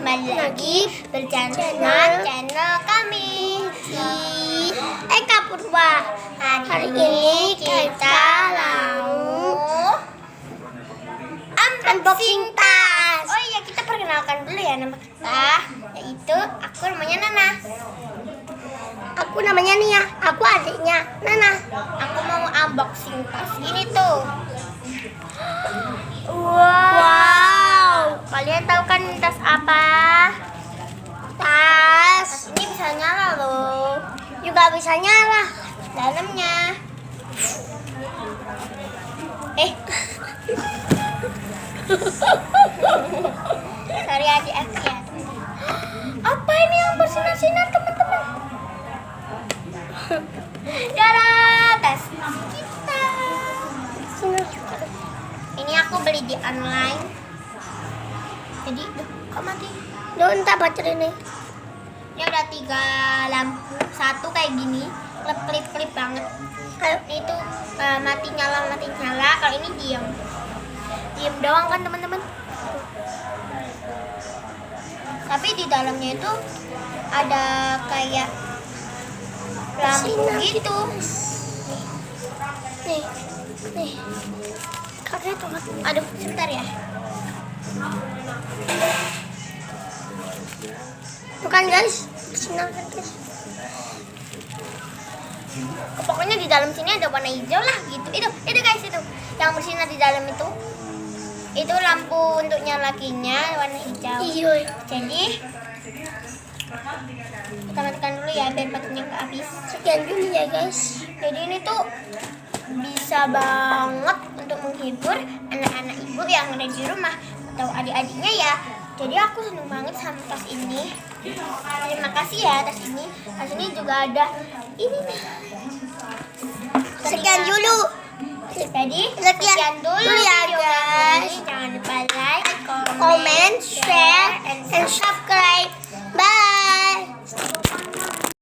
kembali lagi bersama channel kami di Eka Purwa. Hari ini kita mau unboxing tas. Oh iya, kita perkenalkan dulu ya nama kita, yaitu aku namanya Nana. Aku namanya Nia, aku adiknya Nana. Aku mau unboxing tas ini tuh. Wow. Kalian tahu kan ini tas apa? Tas ini bisa nyala loh. Juga bisa nyala Dalamnya. Sorry adik aku ya. Apa ini yang bersinar-sinar teman-teman? Dadah, tas kita. Ini aku beli di online. Jadi, kok mati? Duh, entah baterai nih. Ini ada 3 lampu, satu kayak gini, klip banget. Kalau ini tuh mati nyala. Kalau ini diam doang kan teman-teman. Tapi di dalamnya itu ada kayak lampu gitu. Nih. Kakek tuh. Aduh, sebentar ya. Tuh kan guys, bersinar kan guys. Pokoknya di dalam sini ada warna hijau lah gitu. Itu guys, itu yang bersinar di dalam itu. Itu lampu untuk nyalakinya warna hijau. Iya. Jadi kita matikan dulu ya biar baterainya nggak habis. Sekian dulu ya guys. Jadi ini tuh bisa banget untuk menghibur anak-anak ibu yang ada di rumah atau adik-adiknya ya. Jadi aku seneng banget sama tas ini. Terima kasih ya tas ini. Tas ini juga ada ini nih. Sekian dulu. Jadi Sekian dulu ya video kali guys. ini. Jangan lupa like, Comment, share, and subscribe.